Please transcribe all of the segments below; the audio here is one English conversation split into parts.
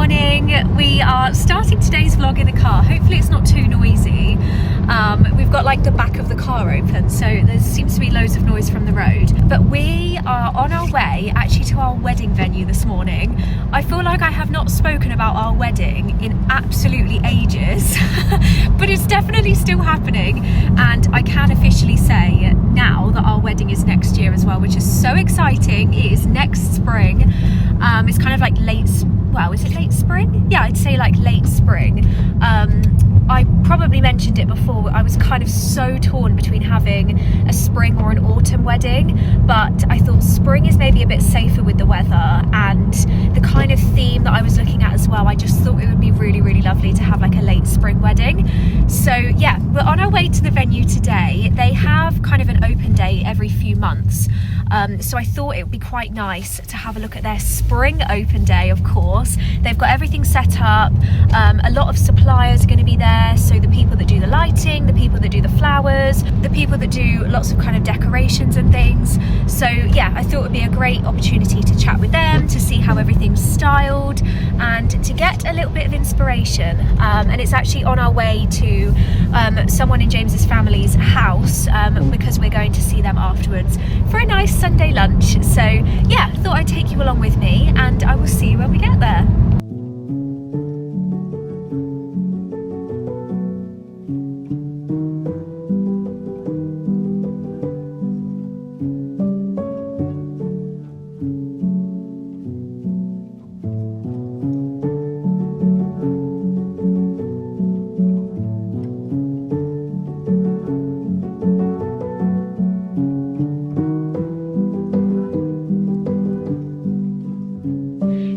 morning. We are starting today's vlog in the car. Hopefully it's not too noisy. We've got like the back of the car open, so there seems to be loads of noise from the road. But we are on our way actually to our wedding venue this morning. I feel like I have not spoken about our wedding in absolutely ages, but it's definitely still happening, and I can officially say now that our wedding is next year as well, which is so exciting. It is next spring. It's kind of like well, is it late spring? Yeah, I'd say like late spring. I probably mentioned it before, I was kind of so torn between having a spring or an autumn wedding, but I thought spring is maybe a bit safer with the weather and the kind of theme that I was looking at as well. I just thought it would be really, really lovely to have like a late spring wedding. So yeah, we're on our way to the venue today. They have kind of an open day every few months. So I thought it would be quite nice to have a look at their spring open day, of course. They've got everything set up. A lot of suppliers are going to be there. So the people that do the lighting, the people that do the flowers, the people that do lots of kind of decorations and things. So yeah, I thought it would be a great opportunity to chat with them, to see how everything's styled and to get a little bit of inspiration. And it's actually on our way to someone in James's family's house because we're going to see them afterwards for a nice Sunday lunch. So yeah, thought I'd take you along with me and I will see you when we get there.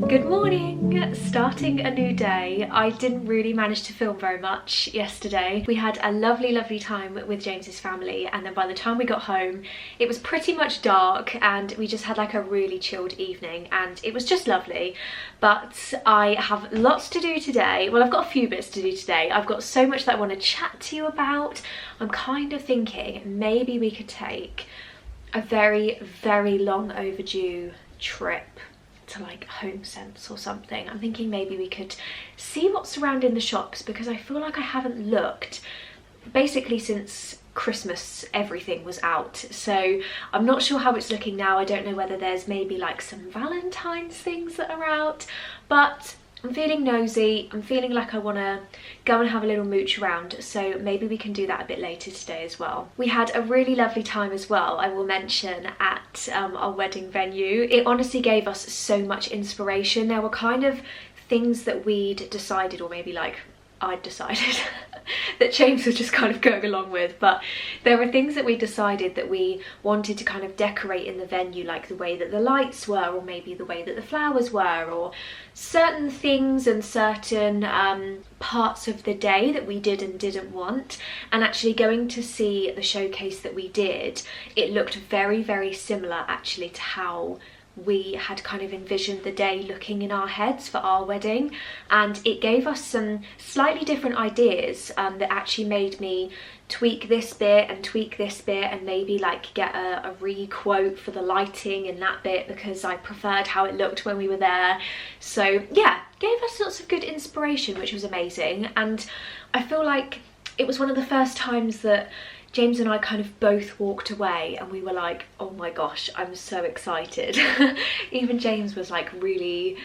Good morning! Starting a new day. I didn't really manage to film very much yesterday. We had a lovely, lovely time with James's family, and then by the time we got home it was pretty much dark and we just had like a really chilled evening and it was just lovely. But I have lots to do today. Well, I've got a few bits to do today. I've got so much that I want to chat to you about. I'm kind of thinking maybe we could take a very, very long overdue trip to like Homesense or something. I'm thinking maybe we could see what's around in the shops because I feel like I haven't looked basically since Christmas. Everything was out, so I'm not sure how it's looking now. I don't know whether there's maybe like some Valentine's things that are out, but I'm feeling nosy. I'm feeling like I want to go and have a little mooch around, so maybe we can do that a bit later today as well. We had a really lovely time as well, I will mention, at our wedding venue. It honestly gave us so much inspiration. There were kind of things that we'd decided, or maybe like I'd decided that James was just kind of going along with, but there were things that we decided that we wanted to kind of decorate in the venue, like the way that the lights were, or maybe the way that the flowers were, or certain things and certain parts of the day that we did and didn't want. And actually going to see the showcase that we did, it looked very, very similar actually to how we had kind of envisioned the day looking in our heads for our wedding, and it gave us some slightly different ideas that actually made me tweak this bit and tweak this bit and maybe like get a re-quote for the lighting in that bit because I preferred how it looked when we were there. So yeah, gave us lots of good inspiration, which was amazing. And I feel like it was one of the first times that James and I kind of both walked away and we were like, oh my gosh, I'm so excited. Even James was like really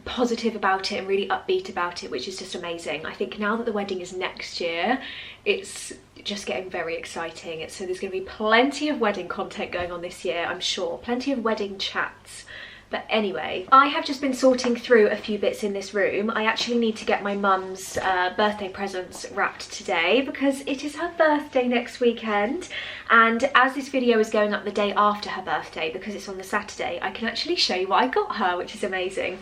positive about it and really upbeat about it, which is just amazing. I think now that the wedding is next year, it's just getting very exciting. So there's going to be plenty of wedding content going on this year, I'm sure. Plenty of wedding chats. But anyway, I have just been sorting through a few bits in this room. I actually need to get my mum's birthday presents wrapped today because it is her birthday next weekend. And as this video is going up the day after her birthday, because it's on the Saturday, I can actually show you what I got her, which is amazing.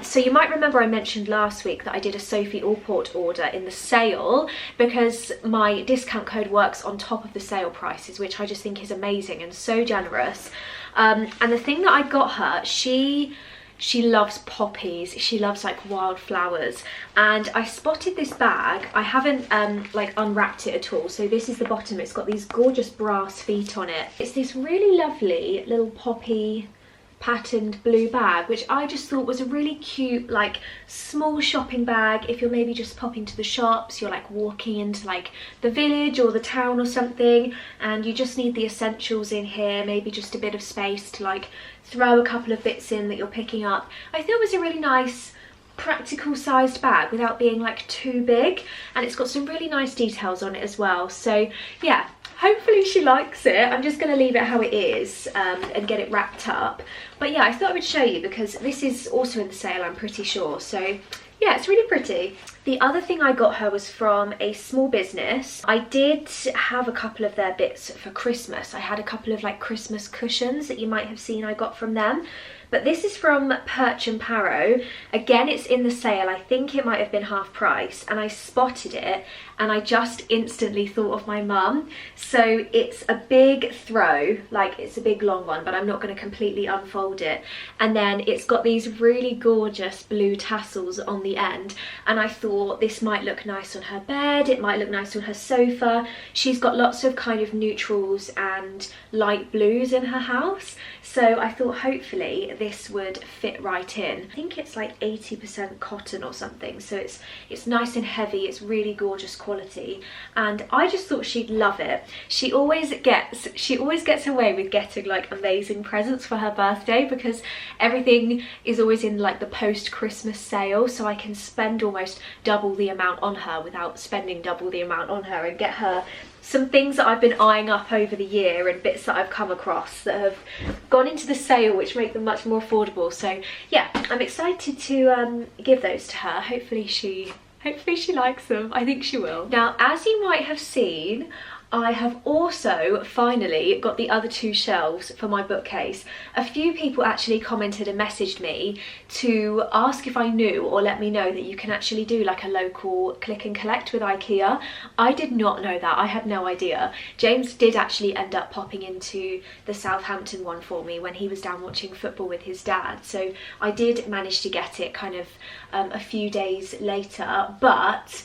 So you might remember I mentioned last week that I did a Sophie Allport order in the sale because my discount code works on top of the sale prices, which I just think is amazing and so generous. And the thing that I got her, she loves poppies, she loves like wildflowers, and I spotted this bag. I haven't like unwrapped it at all, so this is the bottom. It's got these gorgeous brass feet on it. It's this really lovely little poppy patterned blue bag, which I just thought was a really cute, like, small shopping bag. If you're maybe just popping to the shops, you're like walking into like the village or the town or something, and you just need the essentials in here, maybe just a bit of space to like throw a couple of bits in that you're picking up. I thought it was a really nice practical sized bag without being like too big, and it's got some really nice details on it as well. So yeah, hopefully she likes it. I'm just going to leave it how it is and get it wrapped up. But yeah, I thought I would show you because this is also in the sale, I'm pretty sure. So yeah, it's really pretty. The other thing I got her was from a small business. I did have a couple of their bits for Christmas. I had a couple of like Christmas cushions that you might have seen I got from them. But this is from Perch and Parrow. Again, it's in the sale. I think it might have been half price, and I spotted it and I just instantly thought of my mum. So it's a big throw, like it's a big long one, but I'm not going to completely unfold it. And then it's got these really gorgeous blue tassels on the end, and I thought this might look nice on her bed, it might look nice on her sofa. She's got lots of kind of neutrals and light blues in her house, so I thought hopefully this would fit right in. I think it's like 80% cotton or something, so it's nice and heavy, it's really gorgeous quality, and I just thought she'd love it. She always gets away with getting like amazing presents for her birthday because everything is always in like the post-Christmas sale, so I can spend almost double the amount on her without spending double the amount on her, and get her some things that I've been eyeing up over the year and bits that I've come across that have gone into the sale, which make them much more affordable. So yeah, I'm excited to give those to her. Hopefully she likes them. I think she will. Now, as you might have seen, I have also finally got the other two shelves for my bookcase. A few people actually commented and messaged me to ask if I knew or let me know that you can actually do like a local click and collect with IKEA. I did not know that. I had no idea. James did actually end up popping into the Southampton one for me when he was down watching football with his dad. So I did manage to get it kind of a few days later, but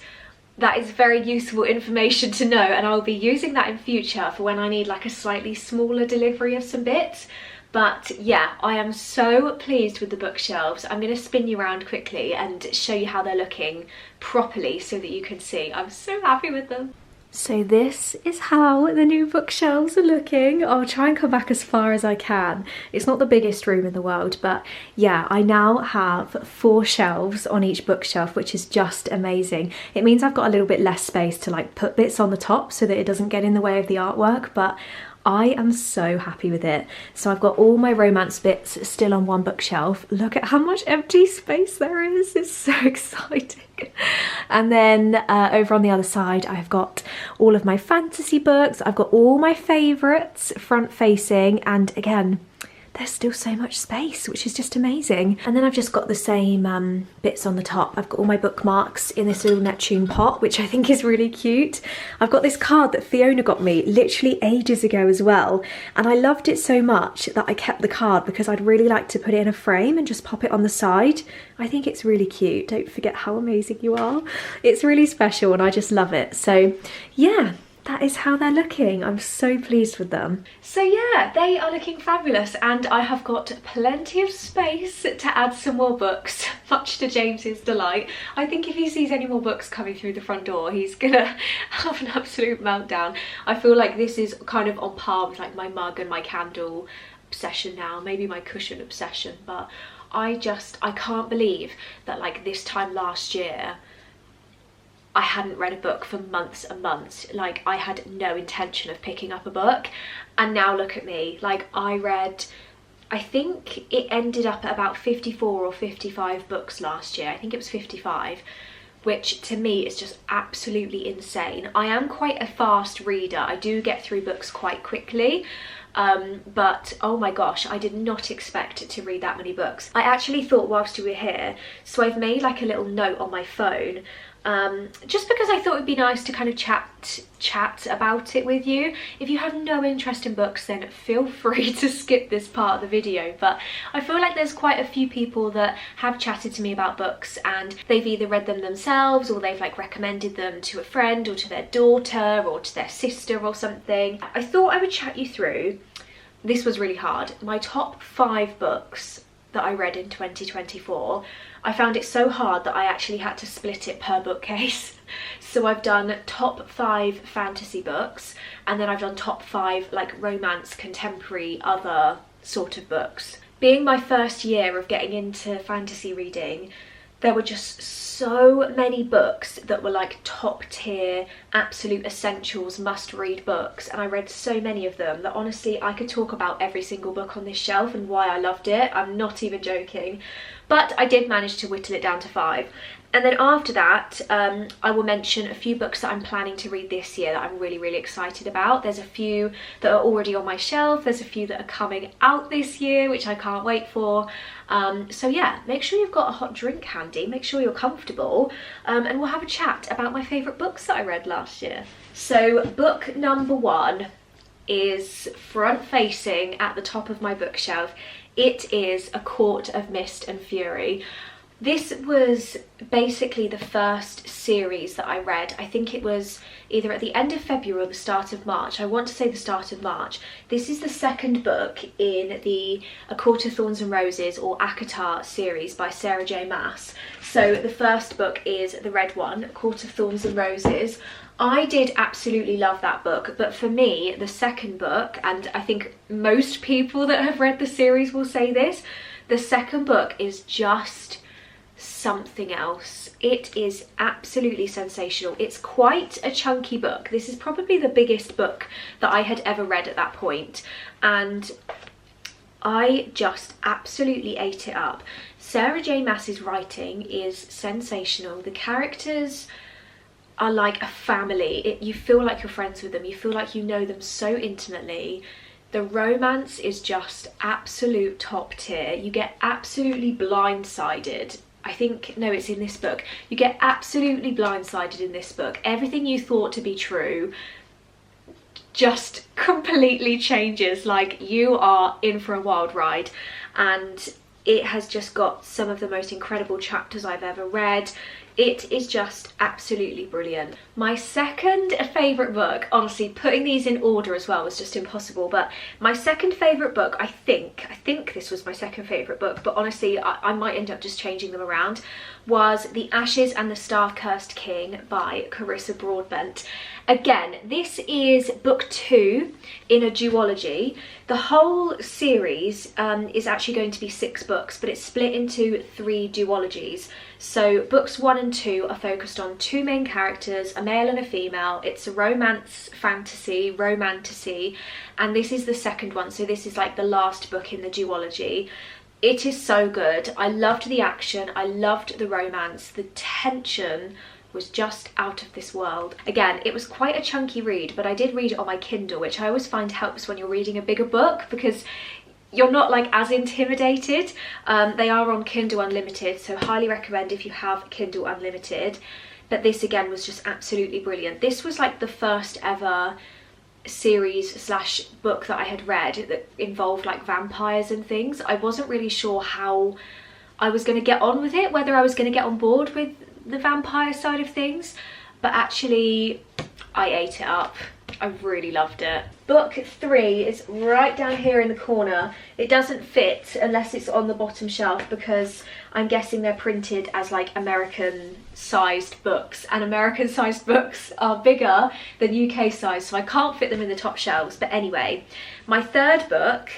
that is very useful information to know, and I'll be using that in future for when I need like a slightly smaller delivery of some bits. But yeah, I am so pleased with the bookshelves. I'm going to spin you around quickly and show you how they're looking properly so that you can see. I'm so happy with them. So this is how the new bookshelves are looking. I'll try and come back as far as I can. It's not the biggest room in the world, but yeah, I now have 4 shelves on each bookshelf, which is just amazing. It means I've got a little bit less space to like put bits on the top so that it doesn't get in the way of the artwork, but I am so happy with it. So I've got all my romance bits still on one bookshelf. Look at how much empty space there is. It's so exciting. And then over on the other side, I've got all of my fantasy books. I've got all my favourites front facing, and again, there's still so much space, which is just amazing. And then I've just got the same bits on the top. I've got all my bookmarks in this little Neptune pot, which I think is really cute. I've got this card that Fiona got me literally ages ago as well, and I loved it so much that I kept the card because I'd really like to put it in a frame and just pop it on the side. I think it's really cute. Don't forget how amazing you are. It's really special and I just love it. So yeah, that is how they're looking. I'm so pleased with them. So yeah, they are looking fabulous, and I have got plenty of space to add some more books, much to James's delight. I think if he sees any more books coming through the front door, he's gonna have an absolute meltdown. I feel like this is kind of on par with like my mug and my candle obsession now, maybe my cushion obsession, but I can't believe that like this time last year I hadn't read a book for months and months. Like, I had no intention of picking up a book, and now look at me. Like, I read, I think it ended up at about 54 or 55 books last year. I think it was 55, which to me is just absolutely insane. I am quite a fast reader. I do get through books quite quickly. But oh my gosh, I did not expect to read that many books. I actually thought whilst you were here, so I've made like a little note on my phone, just because I thought it'd be nice to kind of chat about it with you. If you have no interest in books, then feel free to skip this part of the video, but I feel like there's quite a few people that have chatted to me about books, and they've either read them themselves or they've like recommended them to a friend or to their daughter or to their sister or something. I thought I would chat you through this was really hard. My top 5 books that I read in 2024, I found it so hard that I actually had to split it per bookcase. So I've done top 5 fantasy books, and then I've done top 5 like romance, contemporary, other sort of books. Being my first year of getting into fantasy reading, there were just so many books that were like top tier, absolute essentials, must read books, and I read so many of them that honestly I could talk about every single book on this shelf and why I loved it. I'm not even joking. But I did manage to whittle it down to 5. And then after that, I will mention a few books that I'm planning to read this year that I'm really, really excited about. There's a few that are already on my shelf. There's a few that are coming out this year, which I can't wait for. So yeah, make sure you've got a hot drink handy. Make sure you're comfortable. And we'll have a chat about my favourite books that I read last year. So book number 1 is front-facing at the top of my bookshelf. It is A Court of Mist and Fury. This was basically the first series that I read. I think it was either at the end of February or the start of March. I want to say the start of March. This is the second book in the A Court of Thorns and Roses, or ACOTAR series by Sarah J Maas. So the first book is the red one, A Court of Thorns and Roses. I did absolutely love that book, but for me, the second book, and I think most people that have read the series will say this, the second book is just something else. It is absolutely sensational. It's quite a chunky book. This is probably the biggest book that I had ever read at that point, and I just absolutely ate it up. Sarah J Maas's writing is sensational. The characters are like a family. You feel like you're friends with them. You feel like you know them so intimately. The romance is just absolute top tier. You get absolutely blindsided. I think, no, it's in this book. You get absolutely blindsided in this book. Everything you thought to be true just completely changes. Like, you are in for a wild ride, and it has just got some of the most incredible chapters I've ever read. It is just absolutely brilliant. My second favourite book, honestly, putting these in order as well was just impossible, but my second favourite book, I think this was my second favourite book, but honestly, I might end up just changing them around, was The Ashes and the Star-Cursed King by Carissa Broadbent. Again, this is book 2 in a duology. The whole series is actually going to be 6 books, but it's split into 3 duologies. So books 1 and 2 are focused on 2 main characters, a male and a female. It's a romance, fantasy, romantasy, and this is the second one. So this is like the last book in the duology. It is so good. I loved the action. I loved the romance. The tension was just out of this world. Again, it was quite a chunky read, but I did read it on my Kindle, which I always find helps when you're reading a bigger book because you're not like as intimidated. They are on Kindle Unlimited, so highly recommend if you have Kindle Unlimited. But this again was just absolutely brilliant. This was like the first ever series slash book that I had read that involved like vampires and things. I wasn't really sure how I was going to get on with it, whether I was going to get on board with the vampire side of things, but actually I ate it up. I really loved it. Book 3 is right down here in the corner. It doesn't fit unless it's on the bottom shelf because I'm guessing they're printed as like American sized books, and American sized books are bigger than UK size, so I can't fit them in the top shelves. But anyway, my third book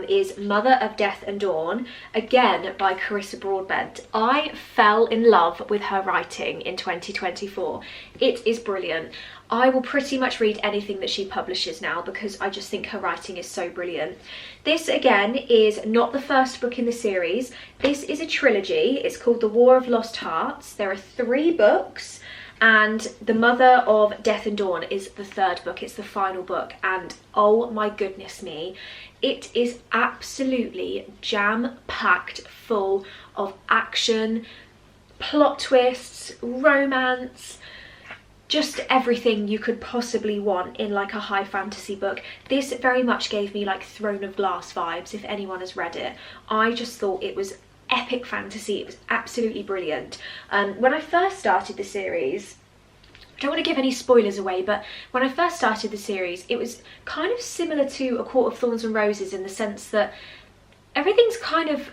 is Mother of Death and Dawn, again by Carissa Broadbent. I fell in love with her writing in 2024. It is brilliant. I will pretty much read anything that she publishes now because I just think her writing is so brilliant. This again is not the first book in the series. This is a trilogy. It's called The War of Lost Hearts. There are 3 books, and The Mother of Death and Dawn is the third book. It's the final book, and oh my goodness me, it is absolutely jam-packed full of action, plot twists, romance, just everything you could possibly want in like a high fantasy book. This very much gave me like Throne of Glass vibes, if anyone has read it. I just thought it was epic fantasy. It was absolutely brilliant. When I first started the series, I don't want to give any spoilers away, but when I first started the series, it was kind of similar to A Court of Thorns and Roses in the sense that everything's kind of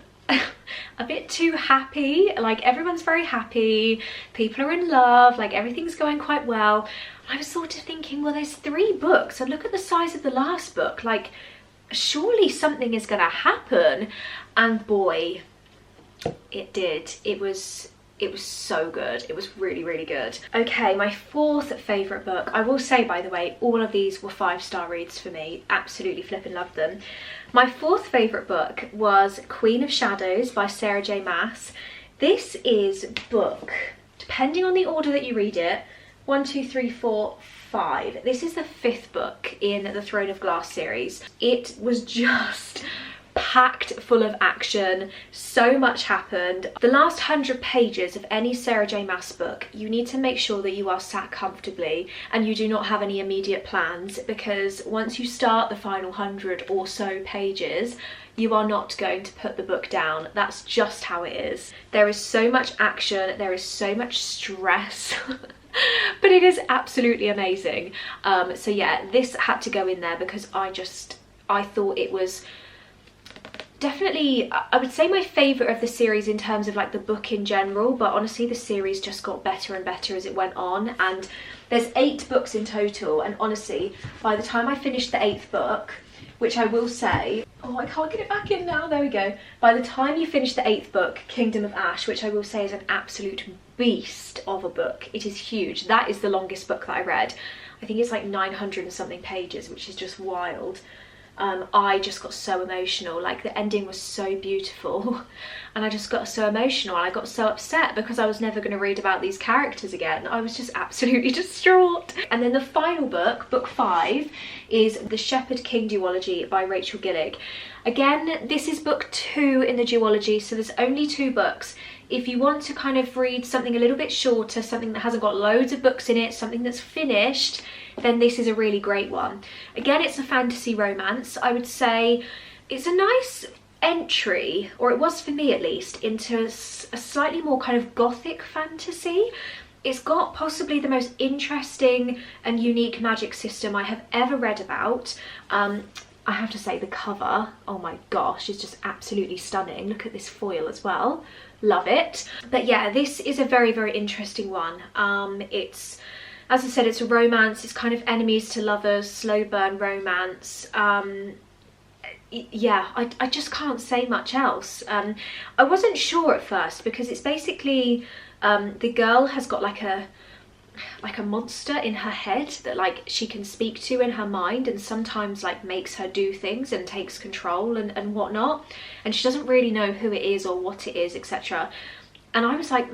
a bit too happy. Like, everyone's very happy, people are in love, like everything's going quite well. I was sort of thinking, well, there's 3 books and look at the size of the last book, like surely something is gonna happen. And boy, it did. It was so good. It was really, really good. Okay, my 4th favourite book. I will say, by the way, all of these were 5-star reads for me. Absolutely flipping loved them. My 4th favourite book was Queen of Shadows by Sarah J Maas. This is book, depending on the order that you read it, 1, 2, 3, 4, 5. This is the 5th book in the Throne of Glass series. It was just packed full of action. So much happened. The last 100 pages of any Sarah J Maas book, you need to make sure that you are sat comfortably and you do not have any immediate plans, because once you start the final 100 or so pages, you are not going to put the book down. That's just how it is. There is so much action, there is so much stress. But it is absolutely amazing. So yeah, this had to go in there because I thought it was definitely, I would say, my favourite of the series in terms of like the book in general, but honestly the series just got better and better as it went on. And there's 8 books in total, and honestly, by the time I finished the 8th book, which I will say, oh, I can't get it back in now, there we go. By the time you finish the 8th book, Kingdom of Ash, which I will say is an absolute beast of a book, it is huge. That is the longest book that I read. I think it's like 900 and something pages, which is just wild. I just got so emotional. Like, the ending was so beautiful and I just got so emotional. I got so upset because I was never going to read about these characters again. I was just absolutely distraught. And then the final book, book 5, is The Shepherd King duology by Rachel Gillig. Again, this is book 2 in the duology, so there's only 2 books. If you want to kind of read something a little bit shorter, something that hasn't got loads of books in it, something that's finished, then this is a really great one. Again, it's a fantasy romance. I would say it's a nice entry, or it was for me at least, into a slightly more kind of gothic fantasy. It's got possibly the most interesting and unique magic system I have ever read about. I have to say the cover, oh my gosh, is just absolutely stunning. Look at this foil as well. Love it. But yeah, this is a very, very interesting one. It's, as I said, it's a romance. It's kind of enemies to lovers, slow burn romance. Yeah, I just can't say much else. I wasn't sure at first because it's basically the girl has got like a monster in her head that like she can speak to in her mind, and sometimes like makes her do things and takes control and whatnot, and she doesn't really know who it is or what it is, etc. And I was like,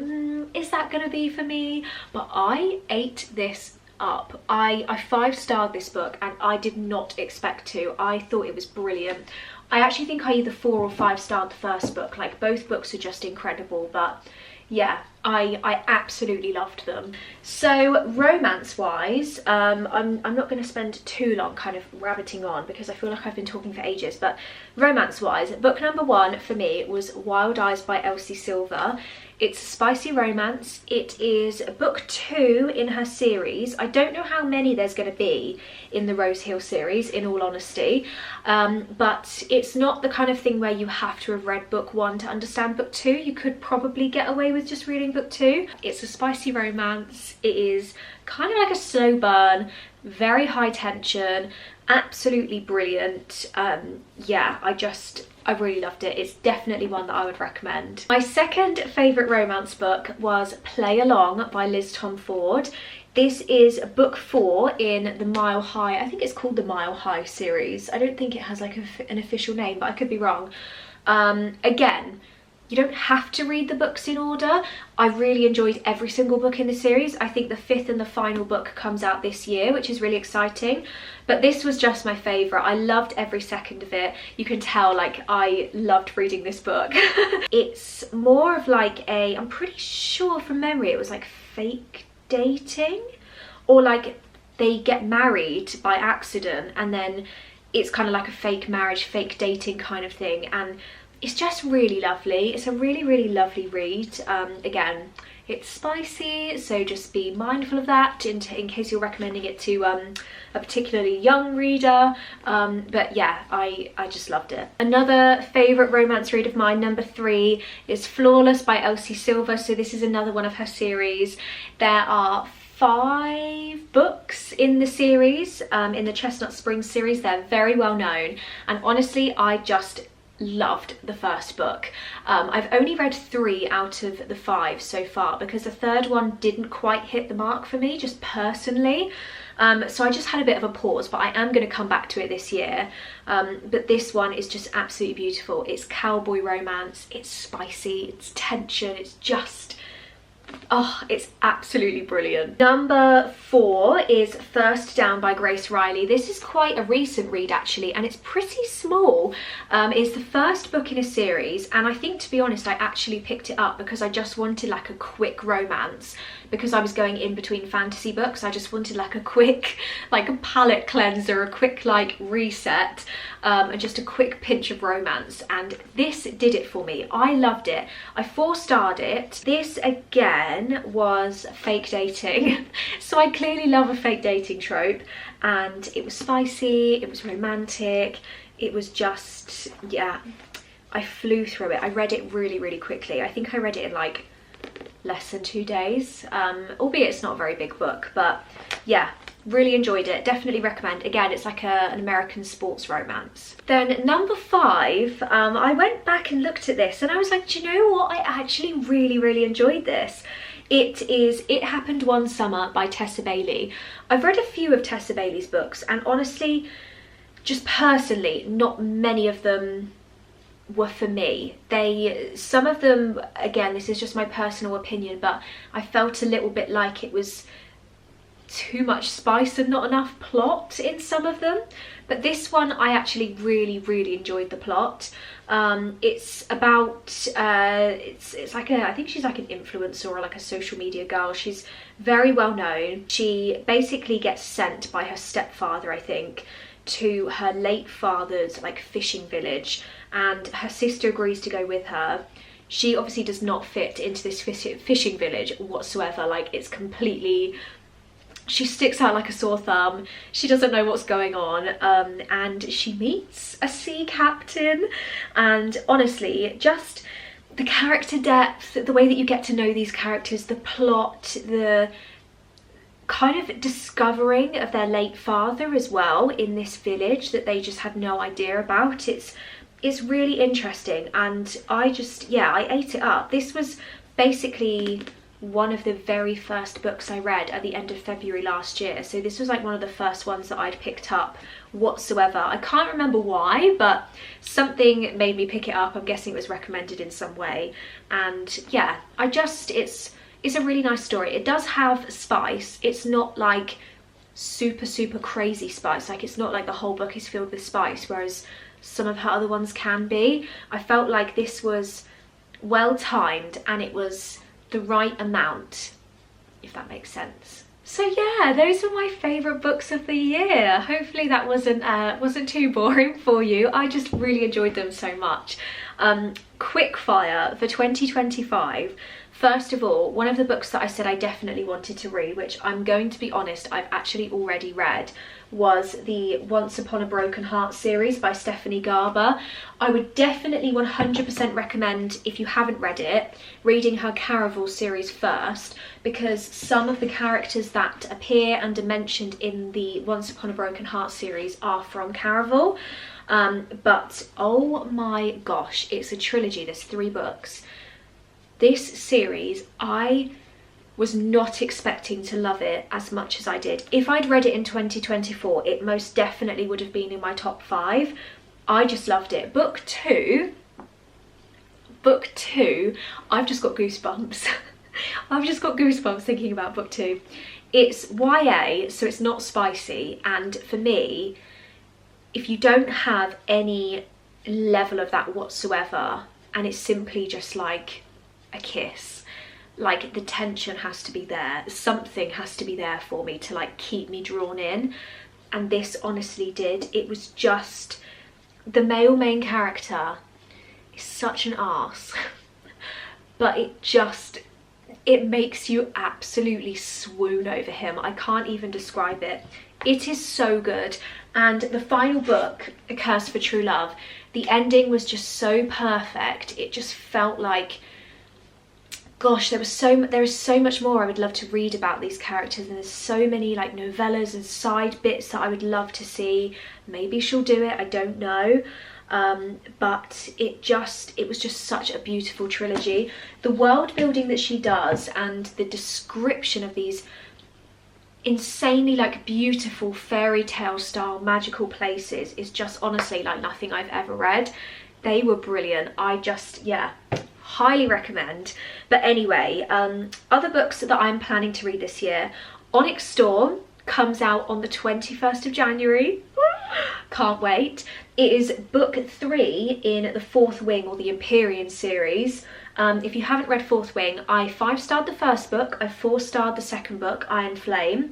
is that gonna be for me? But I ate this up. I 5-starred this book and I did not expect to. I thought it was brilliant. I actually think I either 4 or 5-starred the first book. Like, both books are just incredible, but yeah, I absolutely loved them. So romance wise, I'm not going to spend too long kind of rabbiting on because I feel like I've been talking for ages, but romance wise, book number 1 for me was Wild Eyes by Elsie Silver. It's a spicy romance. It is book 2 in her series. I don't know how many there's going to be in the Rose Hill series, in all honesty, but it's not the kind of thing where you have to have read book 1 to understand book 2. You could probably get away with just reading book 2. It's a spicy romance. It is kind of like a slow burn, very high tension, absolutely brilliant. Yeah, I really loved it. It's definitely one that I would recommend. My second favourite romance book was Play Along by Liz Tom Ford. This is book 4 in the Mile High, I think it's called the Mile High series. I don't think it has like an official name, but I could be wrong. Again, you don't have to read the books in order. I really enjoyed every single book in the series. I think the 5th and the final book comes out this year, which is really exciting. But this was just my favourite. I loved every second of it. You can tell, like, I loved reading this book. It's more of like a, I'm pretty sure from memory it was like fake dating, or like they get married by accident and then it's kind of like a fake marriage, fake dating kind of thing. And it's just really lovely. It's a really lovely read. Again, it's spicy, so just be mindful of that in case you're recommending it to a particularly young reader. But yeah, I just loved it. Another favourite romance read of mine, number 3, is Flawless by Elsie Silver. So this is another one of her series. There are 5 books in the series, in the Chestnut Springs series. They're very well known, and honestly I just loved the first book. I've only read 3 out of the 5 so far because the third one didn't quite hit the mark for me, just personally. So I just had a bit of a pause, but I am going to come back to it this year. But this one is just absolutely beautiful. It's cowboy romance, it's spicy, it's tension, it's just... oh, it's absolutely brilliant. Number 4 is First Down by Grace Riley. This is quite a recent read actually, and it's pretty small. It's the first book in a series, and I think, to be honest, I actually picked it up because I just wanted like a quick romance, because I was going in between fantasy books. I just wanted like a quick, like a palette cleanser, a quick like reset, and just a quick pinch of romance, and this did it for me. I loved it. I 4-starred it. This again was fake dating. So I clearly love a fake dating trope, and it was spicy, it was romantic, it was just, yeah, I flew through it. I read it really quickly. I think I read it in like less than 2 days, albeit it's not a very big book, but yeah, really enjoyed it. Definitely recommend. Again, it's like an American sports romance. Then number 5, I went back and looked at this and I was like, do you know what, I actually really enjoyed this. It is It Happened One Summer by Tessa Bailey. I've read a few of Tessa Bailey's books, and honestly, just personally, not many of them were for me. Some of them, again, this is just my personal opinion, but I felt a little bit like it was too much spice and not enough plot in some of them. But this one, I actually really enjoyed the plot. It's about it's like I think she's like an influencer or like a social media girl. She's very well known. She basically gets sent by her stepfather, I think, to her late father's like fishing village, and her sister agrees to go with her. She obviously does not fit into this fishing village whatsoever. Like, it's completely... she sticks out like a sore thumb. She doesn't know what's going on, and she meets a sea captain, and honestly, just the character depth, the way that you get to know these characters, the plot, the kind of discovering of their late father as well in this village that they just had no idea about. It's really interesting, and I just, yeah, I ate it up. This was basically one of the very first books I read at the end of February last year, so this was like one of the first ones that I'd picked up whatsoever. I can't remember why, but something made me pick it up. I'm guessing it was recommended in some way, and yeah, it's a really nice story. It does have spice. It's not like super crazy spice, like it's not like the whole book is filled with spice, whereas some of her other ones can be. I felt like this was well timed, and it was the right amount, if that makes sense. So yeah, those were my favourite books of the year. Hopefully that wasn't too boring for you. I just really enjoyed them so much. Quick fire for 2025. First of all, one of the books that I said I definitely wanted to read, which I'm going to be honest, I've actually already read, was the Once Upon a Broken Heart series by Stephanie Garber. I would definitely 100% recommend, if you haven't read it, reading her Caraval series first, because some of the characters that appear and are mentioned in the Once Upon a Broken Heart series are from Caraval. But oh my gosh, it's a trilogy, there's 3 books. This series, I was not expecting to love it as much as I did. If I'd read it in 2024, it most definitely would have been in my top 5. I just loved it. Book two, I've just got goosebumps. I've just got goosebumps thinking about book 2. It's YA, so it's not spicy, and for me, if you don't have any level of that whatsoever, and it's simply just like a kiss, like the tension has to be there, something has to be there for me to like keep me drawn in, and this honestly did. It was just the male main character is such an arse, but it makes you absolutely swoon over him. I can't even describe it. It is so good. And the final book, A Curse for True Love, the ending was just so perfect. It just felt like, gosh, there is so much more I would love to read about these characters, and there's so many like novellas and side bits that I would love to see. Maybe she'll do it, I don't know. But it was just such a beautiful trilogy. The world building that she does and the description of these insanely like beautiful fairy tale style magical places is just honestly like nothing I've ever read. They were brilliant. I just, yeah, highly recommend. But anyway, other books that I'm planning to read this year, Onyx Storm comes out on the 21st of January. Can't wait. It is book 3 in the Fourth Wing, or the Empyrean series. If you haven't read Fourth Wing, I 5-starred the first book, I 4-starred the second book, Iron Flame.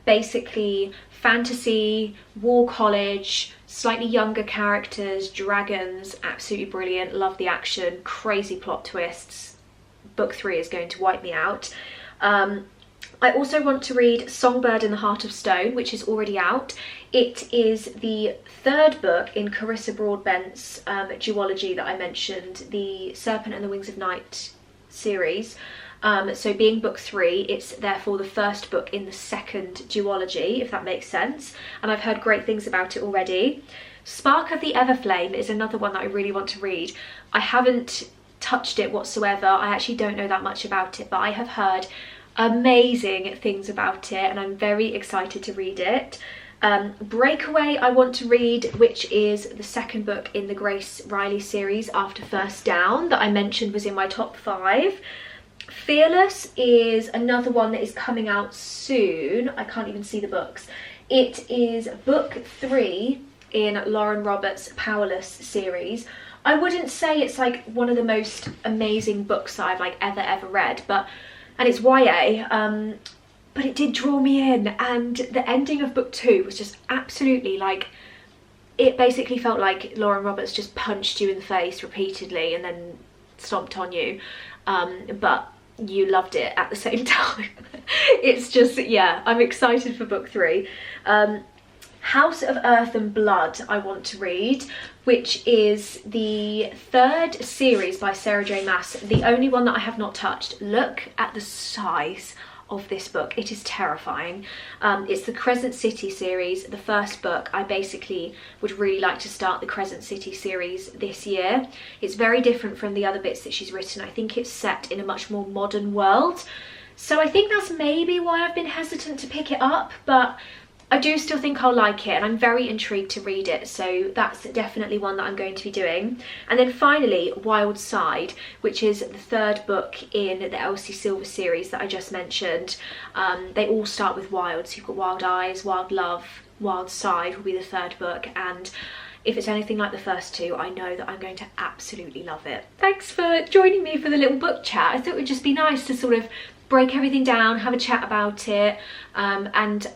Basically fantasy, war college, slightly younger characters, dragons, absolutely brilliant, love the action, crazy plot twists. Book 3 is going to wipe me out. I also want to read Songbird in the Heart of Stone, which is already out. It is the 3rd book in Carissa Broadbent's duology that I mentioned, the Serpent and the Wings of Night series. So being book 3, it's therefore the first book in the 2nd duology, if that makes sense. And I've heard great things about it already. Spark of the Everflame is another one that I really want to read. I haven't touched it whatsoever. I actually don't know that much about it, but I have heard amazing things about it and I'm very excited to read it. Breakaway I want to read, which is the 2nd book in the Grace Riley series after First Down that I mentioned was in my top 5. Fearless is another one that is coming out soon. I can't even see the books. It is book 3 in Lauren Roberts' Powerless series. I wouldn't say it's like one of the most amazing books that I've like ever read, and it's YA, but it did draw me in, and the ending of book 2 was just absolutely like, it basically felt like Lauren Roberts just punched you in the face repeatedly and then stomped on you, but you loved it at the same time. It's just, yeah, I'm excited for book 3. House of Earth and Blood I want to read, which is the 3rd series by Sarah J Maas, the only one that I have not touched. Look at the size of this book, it is terrifying. It's the Crescent City series, the 1st book. I basically would really like to start the Crescent City series this year. It's very different from the other bits that she's written. I think it's set in a much more modern world, so I think that's maybe why I've been hesitant to pick it up, but I do still think I'll like it and I'm very intrigued to read it, so that's definitely one that I'm going to be doing. And then finally, Wild Side, which is the 3rd book in the Elsie Silver series that I just mentioned. They all start with wild, so you've got Wild Eyes, Wild Love, Wild Side will be the 3rd book, and if it's anything like the first 2, I know that I'm going to absolutely love it. Thanks for joining me for the little book chat. I thought it would just be nice to sort of break everything down, have a chat about it, and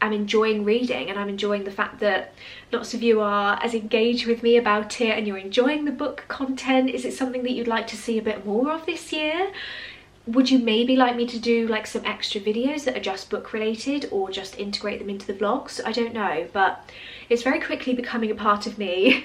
I'm enjoying reading, and I'm enjoying the fact that lots of you are as engaged with me about it and you're enjoying the book content. Is it something that you'd like to see a bit more of this year? Would you maybe like me to do like some extra videos that are just book related, or just integrate them into the vlogs? I don't know, but it's very quickly becoming a part of me,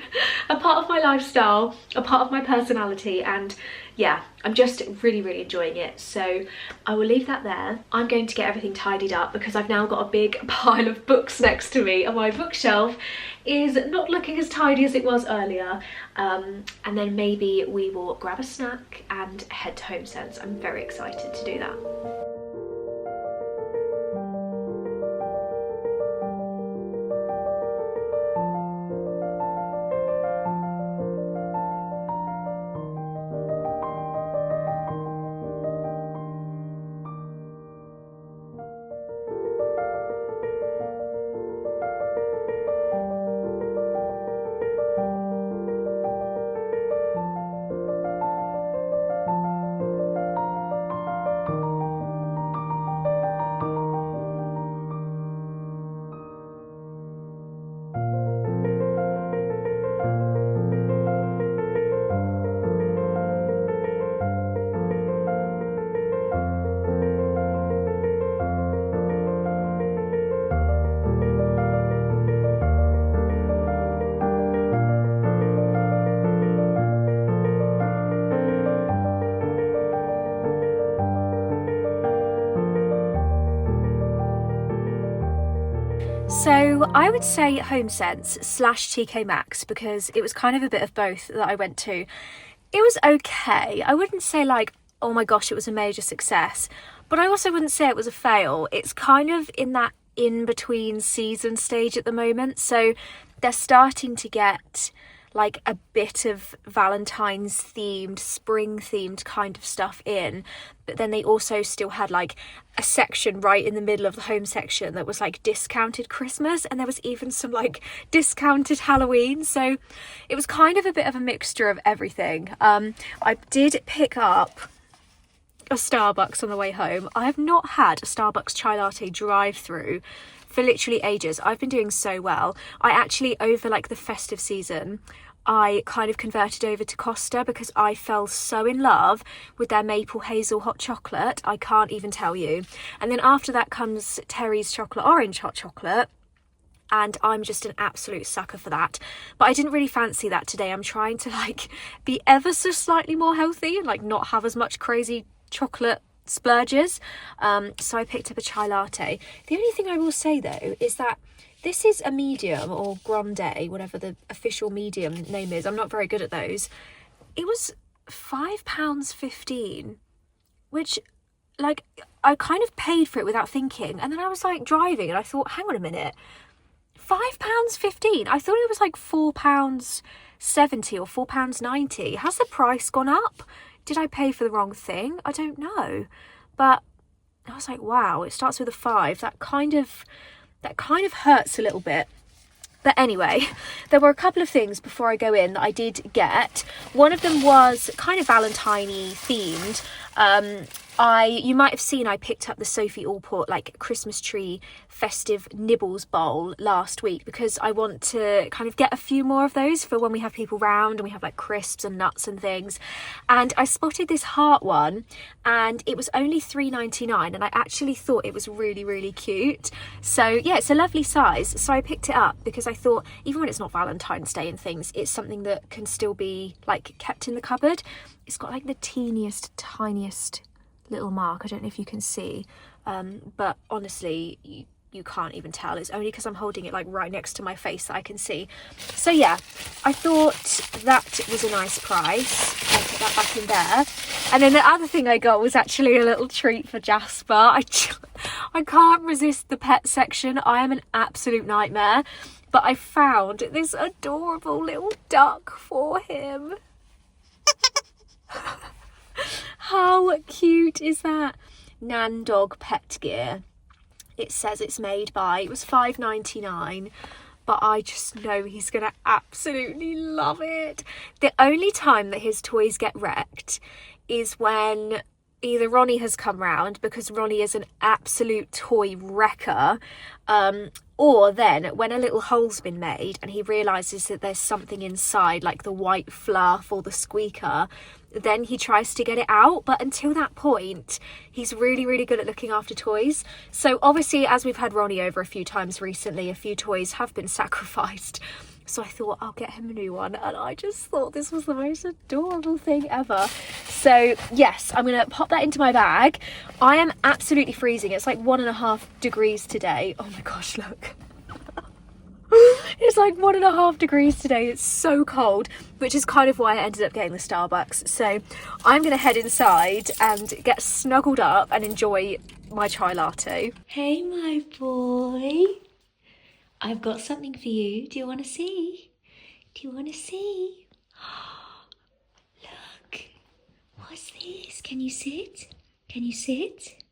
a part of my lifestyle, a part of my personality, and yeah, I'm just really enjoying it. So I will leave that there. I'm going to get everything tidied up because I've now got a big pile of books next to me and my bookshelf is not looking as tidy as it was earlier. And then maybe we will grab a snack and head to Homesense. I'm very excited to do that. So I would say Homesense / TK Maxx, because it was kind of a bit of both that I went to. It was okay. I wouldn't say like, oh my gosh, it was a major success, but I also wouldn't say it was a fail. It's kind of in that in-between season stage at the moment. So they're starting to get like a bit of Valentine's themed, spring themed kind of stuff in, but then they also still had like a section right in the middle of the home section that was like discounted Christmas, and there was even some like discounted Halloween. So it was kind of a bit of a mixture of everything. I did pick up a Starbucks on the way home. I have not had a Starbucks chai latte drive through for literally ages. I've been doing so well. I actually, over like the festive season, I kind of converted over to Costa because I fell so in love with their maple hazel hot chocolate. I can't even tell you. And then after that comes Terry's chocolate orange hot chocolate, and I'm just an absolute sucker for that. But I didn't really fancy that today. I'm trying to like be ever so slightly more healthy and like not have as much crazy chocolate splurges. So I picked up a chai latte. The only thing I will say though is that this is a medium, or grande, whatever the official medium name is. I'm not very good at those. It was £5.15, which like I kind of paid for it without thinking, and then I was like driving and I thought, hang on a minute, £5.15. I thought it was like £4.70 or £4.90. Has the price gone up? Did I pay for the wrong thing? I don't know. But I was like, wow, it starts with a 5. That kind of hurts a little bit. But anyway, there were a couple of things before I go in that I did get. One of them was kind of Valentine-y themed. You might have seen I picked up the Sophie Allport like Christmas tree festive nibbles bowl last week, because I want to kind of get a few more of those for when we have people round and we have like crisps and nuts and things. And I spotted this heart one, and it was only £3.99, and I actually thought it was really, really cute. So yeah, it's a lovely size. So I picked it up because I thought even when it's not Valentine's Day and things, it's something that can still be like kept in the cupboard. It's got like the teeniest, tiniest little mark. I don't know if you can see, but honestly you can't even tell. It's only because I'm holding it like right next to my face that I can see. So yeah, I thought that was a nice price. I put that back in there. And then the other thing I got was actually a little treat for Jasper. I can't resist the pet section. I am an absolute nightmare, but I found this adorable little duck for him. How cute is that? Nan Dog Pet Gear. It says it's made by, it was £5.99, but I just know he's going to absolutely love it. The only time that his toys get wrecked is when either Ronnie has come round, because Ronnie is an absolute toy wrecker, or then when a little hole's been made and he realises that there's something inside, like the white fluff or the squeaker, then he tries to get it out. But until that point, he's really, really good at looking after toys. So obviously, as we've had Ronnie over a few times recently, a few toys have been sacrificed. So I thought I'll get him a new one, and I just thought this was the most adorable thing ever. So yes, I'm gonna pop that into my bag. I am absolutely freezing. It's like 1.5 degrees today. Oh my gosh, look. It's like 1.5 degrees today. It's so cold, which is kind of why I ended up getting the Starbucks. So I'm gonna head inside and get snuggled up and enjoy my chai latte. Hey my boy, I've got something for you. Do you want to see? Do you want to see? Look, what's this? Can you sit? Can you sit?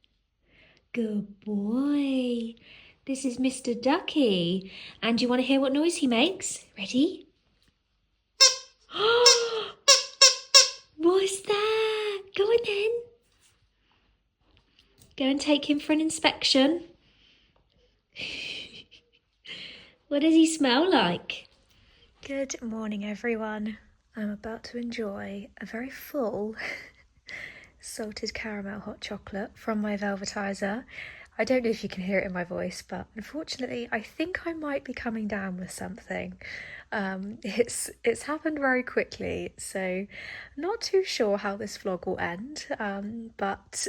Good boy. This is Mr. Ducky. And do you want to hear what noise he makes? Ready? What's that? Go on then. Go and take him for an inspection. What does he smell like? Good morning, everyone. I'm about to enjoy a very full salted caramel hot chocolate from my Velvetizer. I don't know if you can hear it in my voice, but unfortunately, I think I might be coming down with something. It's happened very quickly, so not too sure how this vlog will end, but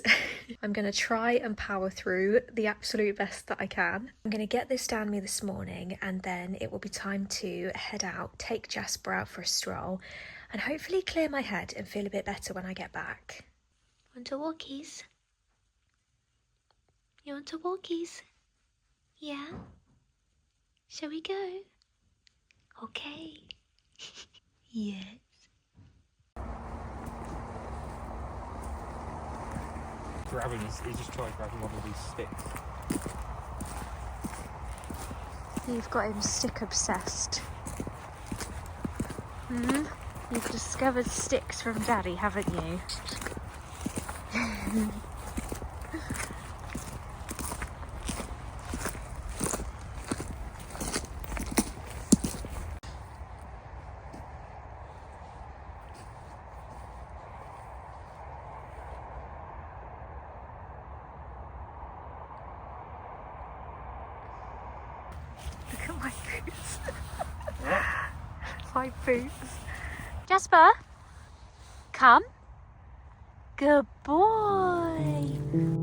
I'm gonna try and power through the absolute best that I can. I'm gonna get this down me this morning, and then it will be time to head out, take Jasper out for a stroll, and hopefully clear my head and feel a bit better when I get back. Want to walkies? You want to walkies? Yeah? Shall we go? Okay. Yes. He's just tried grabbing one of these sticks. You've got him stick obsessed. You've discovered sticks from Daddy, haven't you? Look at my boots. My boots. Jasper, come. Good boy.